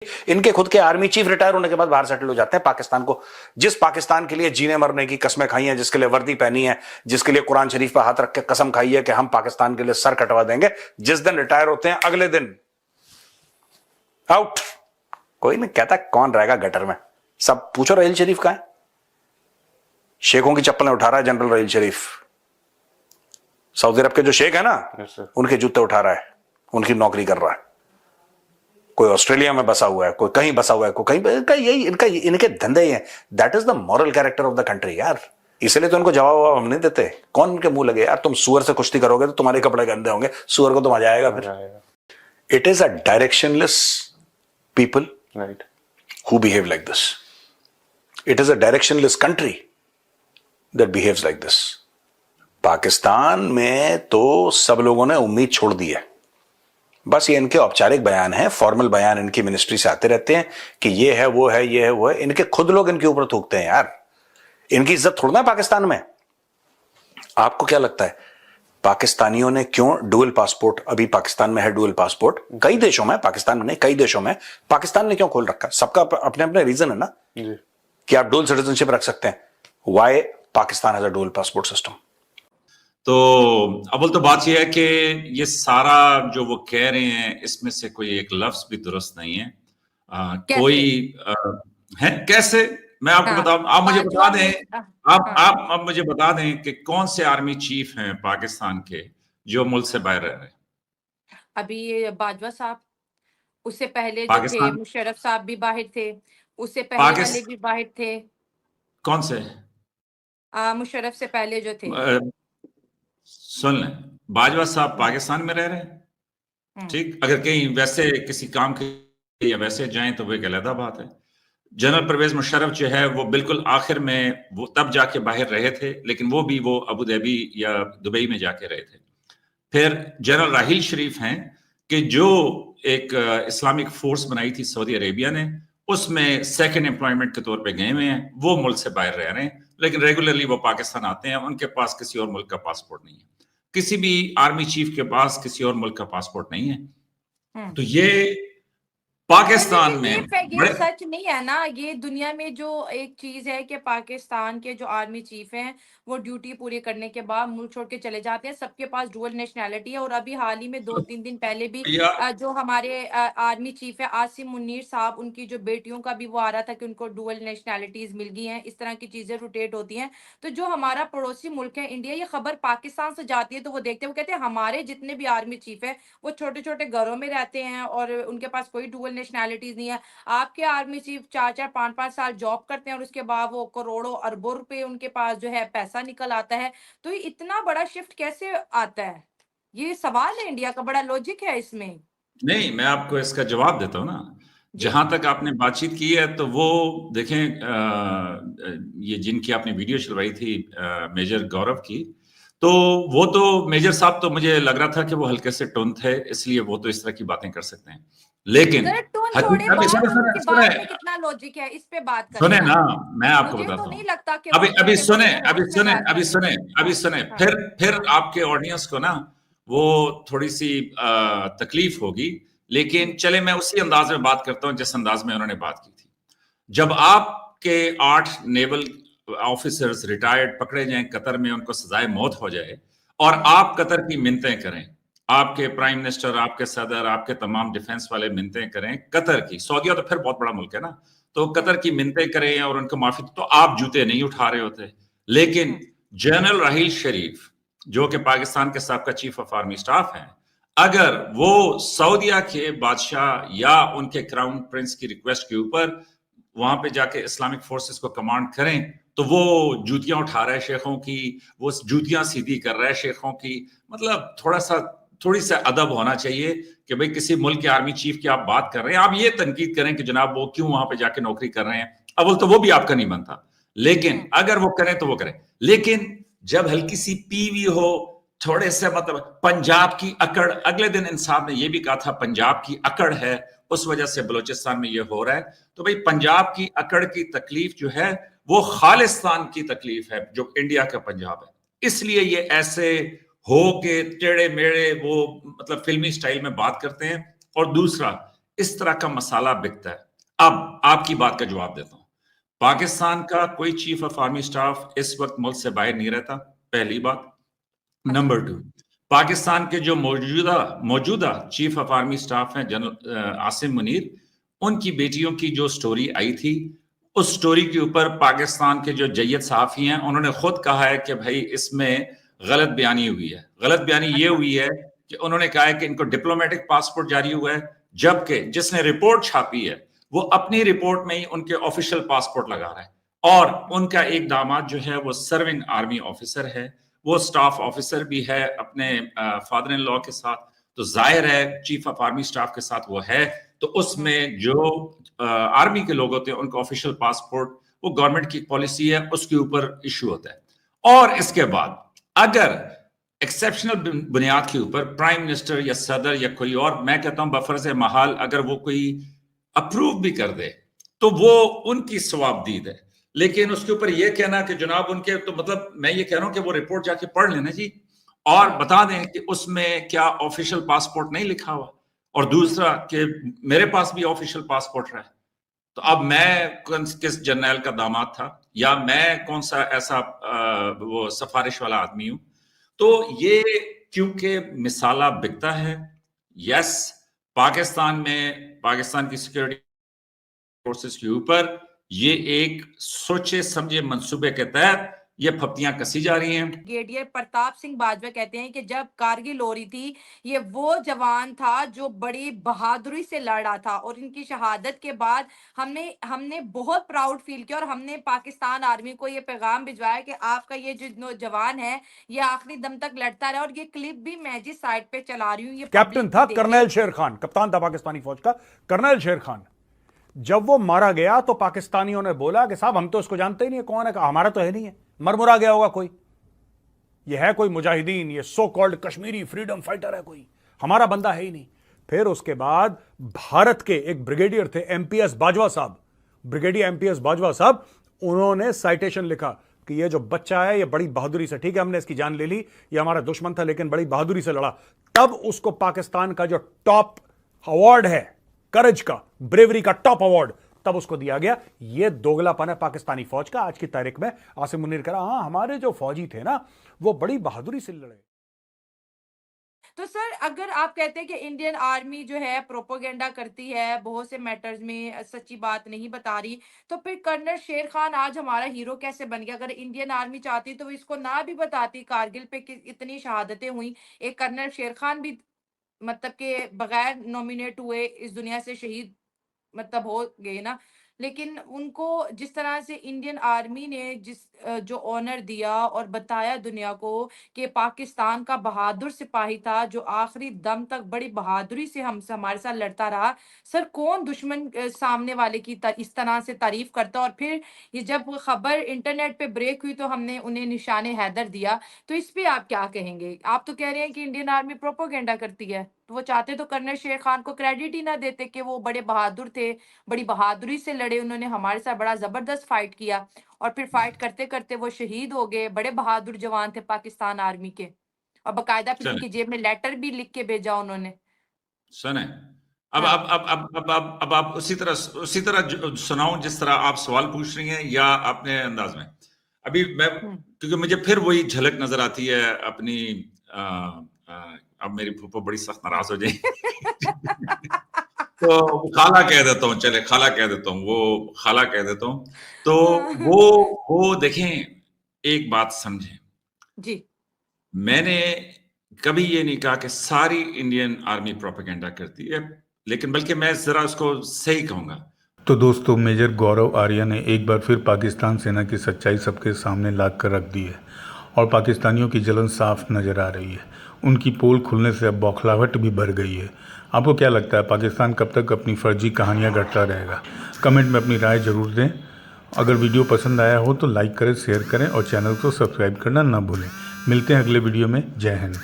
इनके खुद के आर्मी चीफ रिटायर होने के बाद बाहर सेटल हो जाते हैं पाकिस्तान को, जिस पाकिस्तान के लिए जीने मरने की कस्में खाई हैं, जिसके लिए वर्दी पहनी है, जिसके लिए कुरान शरीफ पर हाथ रख के कसम खाई है कि हम पाकिस्तान के लिए सर कटवा देंगे, जिस दिन रिटायर होते हैं अगले दिन आउट। कोई नहीं कहता कौन रहेगा गटर में। सब पूछो रहील शरीफ कहां है? शेखों की चप्पलें उठा रहा है जनरल रहील शरीफ। सऊदी अरब के जो शेख है ना, उनके जूते उठा रहा है, उनकी नौकरी कर रहा है। कोई ऑस्ट्रेलिया में बसा हुआ है, कोई कहीं बसा हुआ है, कोई कहीं। यही इनके धंधे ही हैं। That is the moral character of the country यार। इसलिए तो इनको जवाब हम नहीं देते। कौन इनके मुंह लगे यार? तुम सुअर से कुश्ती करोगे तो तुम्हारे कपड़े गंदे होंगे, सुअर को तो मजा आएगा फिर। It is a directionless people right who behave like this. It is a directionless country that behaves like this. Pakistan में तो सब लोगों ने उम्मीद छोड़ दी है। बस ये इनके औपचारिक बयान है, फॉर्मल बयान इनकी मिनिस्ट्री से आते रहते हैं कि ये है वो है ये है वो है। इनके खुद लोग इनके ऊपर थूकते हैं यार। इनकी इज्जत थोड़ा ना पाकिस्तान में। आपको क्या लगता है पाकिस्तानियों ने क्यों डुअल पासपोर्ट, अभी पाकिस्तान में है डुअल पासपोर्ट, कई देशों में, पाकिस्तान में नहीं कई देशों में, पाकिस्तान ने क्यों खोल रखा? सबका अपने अपने रीजन है ना जी। कि आप डुअल सिटीजनशिप रख सकते हैं। Why Pakistan has a dual passport system? तो अव्वल तो बात यह है कि ये सारा जो वो कह रहे हैं इसमें से कोई एक लफ्ज भी दुरुस्त नहीं है। कोई है कैसे, मैं आपको बताऊं, आप मुझे बता दें, आप मुझे बता दें कि कौन से आर्मी चीफ हैं पाकिस्तान के जो मुल्क से बाहर रह रहे हैं? अभी ये बाजवा साहब, उससे पहले जो थे मुशर्रफ साहब भी बाहर थे, उससे पहले वाले भी बाहर थे। कौन से? मुशर्रफ से पहले जो थे। सुन लें, बाजवा साहब पाकिस्तान में रह रहे हैं, ठीक। अगर कहीं वैसे किसी काम के या वैसे जाएं तो वो एक अलग बात है। जनरल परवेज मुशर्रफ जो है वो बिल्कुल आखिर में वो तब जाके बाहर रहे थे, लेकिन वो अबू धाबी या दुबई में जाके रहे थे। फिर जनरल राहील शरीफ हैं कि जो एक इस्लामिक फोर्स बनाई थी सऊदी अरेबिया ने, उसमें सेकंड एम्प्लॉयमेंट के तौर पे गए हुए हैं। वो मुल्क से बाहर रह रहे हैं, लेकिन रेगुलरली वो पाकिस्तान आते हैं। उनके पास किसी और मुल्क का पासपोर्ट नहीं है। किसी भी आर्मी चीफ के पास किसी और मुल्क का पासपोर्ट नहीं है। तो ये पाकिस्तान में ये सच नहीं है ना। ये दुनिया में जो एक चीज है कि पाकिस्तान के जो आर्मी चीफ हैं वो ड्यूटी पूरी करने के बाद मुल्क छोड़ के चले जाते हैं। सबके पास डुअल नेशनैलिटी है। और अभी हाल ही में 2-3 दिन पहले भी जो हमारे आर्मी चीफ है आसिम मुनीर साहब, उनकी जो बेटियों का भी वो आ रहा था कि उनको डुअल नेशनैलिटीज मिल गई हैं। इस तरह की चीजें रोटेट होती हैं। तो जो हमारा पड़ोसी मुल्क है इंडिया, ये खबर पाकिस्तान से जाती है तो वो देखते हैं, वो कहते हैं हमारे जितने भी आर्मी चीफ है वो छोटे छोटे घरों में रहते हैं और उनके पास कोई डुअल नेशनैलिटीज नहीं है। आपके आर्मी चीफ 4-4 5-5 साल जॉब करते हैं और उसके बाद वो करोड़ों अरबों रुपए उनके पास जो है पैसा निकल आता है। तो इतना बड़ा शिफ्ट कैसे आता है? ये सवाल है इंडिया का। बड़ा लॉजिक है इसमें। नहीं, मैं आपको इसका जवाब देता हूँ ना। जहां तक आपने बातचीत की है तो वो देखें, ये जिनकी आपने वीडियो चलवाई थी मेजर गौरव की, तो वो तो मेजर साहब तो मुझे लग रहा था कि वो हल्के से टोन थे, इसलिए वो तो इस तरह की बातें कर सकते हैं। लेकिन कितना लॉजिक है इस पे बात करना। सुने ना, मैं आपको बताता हूँ। नहीं लगता कि अभी सुने। फिर आपके ऑडियंस को ना वो थोड़ी सी तकलीफ होगी, लेकिन चले मैं उसी अंदाज में बात करता हूँ जिस अंदाज में उन्होंने बात की थी। जब आपके 8 नेवल ऑफिसर्स रिटायर्ड पकड़े जाएं कतर में, उनको सजाए मौत हो जाए और आप कतर की मिन्नतें करें, आपके प्राइम मिनिस्टर, आपके सदर, आपके तमाम डिफेंस वाले मिन्नतें करें कतर की, सऊदीया तो फिर बहुत बड़ा मुल्क है ना, तो कतर की मिन्नतें करें और उनको माफी, तो आप जूते नहीं उठा रहे होते। लेकिन जनरल राहील शरीफ जो कि पाकिस्तान के साबका चीफ ऑफ आर्मी स्टाफ हैं, अगर वो सऊदीया के बादशाह या उनके क्राउन प्रिंस की रिक्वेस्ट के ऊपर वहां पे जाके इस्लामिक फोर्सेस को कमांड करें, तो वो जूतियां उठा रहा है शेखों की, वो जूतियां सीधी कर रहा है शेखों की। मतलब थोड़ी सा अदब होना चाहिए कि भाई किसी मुल्क के आर्मी चीफ की आप बात कर रहे हैं, आप ये तनकीद करें कि जनाब वो क्यों वहां पे जाके नौकरी कर रहे हैं। अव्वल तो वो भी आपका नहीं बनता, लेकिन अगर वो करें तो वो करें। लेकिन जब हल्की सी पीवी हो, थोड़े से मतलब पंजाब की अकड़, अगले दिन इंसाफ ने यह भी कहा था पंजाब की अकड़ है, उस वजह से बलूचिस्तान में ये हो रहा है। तो भाई पंजाब की अकड़ की तकलीफ जो है वो खालिस्तान की तकलीफ है, जो इंडिया का पंजाब है। इसलिए ये ऐसे हो के टेढ़े मेढ़े वो मतलब फिल्मी स्टाइल में बात करते हैं। और दूसरा, इस तरह का मसाला बिकता है। अब आपकी बात का जवाब देता हूं। पाकिस्तान का कोई चीफ ऑफ आर्मी स्टाफ इस वक्त मुल्क से बाहर नहीं रहता, पहली बात। नंबर 2, पाकिस्तान के जो मौजूदा चीफ ऑफ आर्मी स्टाफ हैं जनरल आसिम मुनीर, उनकी बेटियों की जो स्टोरी आई थी, उस स्टोरी के ऊपर पाकिस्तान के जो जय्यद सहाफ़ी हैं उन्होंने खुद कहा है कि भाई इसमें गलत बयानी हुई है। गलत बयानी ये हुई है कि उन्होंने कहा है कि इनको डिप्लोमेटिक पासपोर्ट जारी हुआ है, जबकि जिसने रिपोर्ट छापी है वो अपनी रिपोर्ट में ही उनके ऑफिशियल पासपोर्ट लगा रहा है। और उनका एक दामाद जो है वो सर्विंग आर्मी ऑफिसर है, वो स्टाफ ऑफिसर भी है अपने फादर इन लॉ के साथ, तो जाहिर है चीफ ऑफ आर्मी स्टाफ के साथ वो है, तो उसमें जो आर्मी के लोग होते हैं उनका ऑफिशियल पासपोर्ट, वो गवर्नमेंट की पॉलिसी है, उसके ऊपर इशू होता है। और इसके बाद अगर एक्सेप्शनल बुनियाद के ऊपर प्राइम मिनिस्टर या सदर या कोई और, मैं कहता हूं बफर्ज महाल, अगर वो कोई अप्रूव भी कर दे तो वो उनकी सवाबदीद है। लेकिन उसके ऊपर ये कहना कि जनाब उनके, तो मतलब मैं ये कह रहा हूं कि वो रिपोर्ट जाके पढ़ लेना जी, और बता दें कि उसमें क्या ऑफिशियल पासपोर्ट नहीं लिखा हुआ। और दूसरा कि मेरे पास भी ऑफिशियल पासपोर्ट रहा है, तो अब मैं किस जर्नैल का दामाद था, या मैं कौन सा ऐसा वो सिफारिश वाला आदमी हूं। तो ये क्योंकि मिसाला बिकता है। यस, पाकिस्तान में पाकिस्तान की सिक्योरिटी फोर्सेस के ऊपर ये एक सोचे समझे मंसूबे के तहत ये फप्तियां कसी जा रही हैं। ब्रिगेडियर प्रताप सिंह बाजवा कहते हैं कि जब कारगिल हो रही थी, ये वो जवान था जो बड़ी बहादुरी से लड़ा था, और इनकी शहादत के बाद हमने बहुत प्राउड फील किया, और हमने पाकिस्तान आर्मी को ये पैगाम भिजवाया कि आपका ये जो जवान है ये आखिरी दम तक लड़ता रहा। और ये क्लिप भी मैं जिस साइट पे चला रही हूँ, ये कैप्टन था कर्नल शेर खान, कप्तान था पाकिस्तानी फौज का कर्नल शेर खान। जब वो मारा गया तो पाकिस्तानियों ने बोला कि साहब हम तो उसको जानते ही नहीं है कौन है, हमारा तो है नहीं है, मरमुरा गया होगा कोई, ये है कोई मुजाहिदीन, ये so called Kashmiri freedom fighter है कोई, हमारा बंदा है ही नहीं। फिर उसके बाद भारत के एक ब्रिगेडियर थे एमपीएस बाजवा साहब, ब्रिगेडियर एमपीएस बाजवा साहब, उन्होंने साइटेशन लिखा कि ये जो बच्चा है ये बड़ी बहादुरी से, ठीक है हमने इसकी जान ले ली, ये हमारा दुश्मन था लेकिन बड़ी बहादुरी से लड़ा। तब उसको पाकिस्तान का जो टॉप अवार्ड है करेज का, ब्रेवरी का टॉप अवार्ड, तब उसको दिया गया। ये दोगलापन है पाकिस्तानी फौज का। आज की तारीख में आसिम मुनीर कह रहा, हाँ हमारे जो फौजी थे ना वो बड़ी बहादुरी से लड़े। तो सर, अगर आप कहते हैं कि इंडियन आर्मी जो है प्रोपोगेंडा करती है, बहुत से मैटर्स में सच्ची बात नहीं बता रही, तो फिर कर्नल शेर खान आज हमारा हीरो कैसे बन गया? अगर इंडियन आर्मी चाहती तो वो इसको ना भी बताती, कारगिल पे इतनी शहादतें हुई, एक कर्नल शेर खान भी मतलब के बगैर नॉमिनेट हुए इस दुनिया से शहीद मतलब हो गए ना। लेकिन उनको जिस तरह से इंडियन आर्मी ने जो ऑनर दिया और बताया दुनिया को कि पाकिस्तान का बहादुर सिपाही था जो आखिरी दम तक बड़ी बहादुरी से हमारे साथ लड़ता रहा। सर, कौन दुश्मन सामने वाले की इस तरह से तारीफ करता? और फिर ये जब खबर इंटरनेट पे ब्रेक हुई तो हमने उन्हें निशाने हैदर दिया, तो इस पे आप क्या कहेंगे? आप तो कह रहे हैं कि इंडियन आर्मी प्रोपोगेंडा करती है, तो वो चाहते तो कर्नल शेर खान को क्रेडिट ही ना देते कि वो बड़े बहादुर थे, बड़ी बहादुरी से लड़े, उन्होंने हमारे साथ बड़ा जबरदस्त फाइट किया, और फिर फाइट करते करते वो शहीद हो गए। बड़े बहादुर जवान थे पाकिस्तान आर्मी के, और बकायदा फिर चलें, उनकी जेब में लेटर भी लिख के भेजा उन्होंने। सुने, अब हाँ। अब आप उसी तरह सुनाऊं जिस तरह आप सवाल पूछ रही हैं, या अपने अंदाज में? अभी मैं, क्योंकि मुझे फिर वही झलक नजर आती है अपनी अब मेरी फूफो बड़ी सख्त नाराज हो जाएगी तो खाला कह देता हूँ, चले खाला कह देता हूँ, वो खाला कह देता हूँ। तो वो देखें, एक बात समझें जी। मैंने कभी ये नहीं कहा कि सारी इंडियन आर्मी प्रोपेगेंडा करती है, लेकिन बल्कि मैं जरा उसको सही कहूंगा। तो दोस्तों, मेजर गौरव आर्या ने एक बार फिर पाकिस्तान सेना की सच्चाई सबके सामने ला कर रख दी है, और पाकिस्तानियों की जलन साफ नज़र आ रही है। उनकी पोल खुलने से अब बौखलाहट भी बढ़ गई है। आपको क्या लगता है, पाकिस्तान कब तक अपनी फर्जी कहानियां गढ़ता रहेगा? कमेंट में अपनी राय जरूर दें। अगर वीडियो पसंद आया हो तो लाइक करें, शेयर करें और चैनल को सब्सक्राइब करना ना भूलें। मिलते हैं अगले वीडियो में। जय हिंद।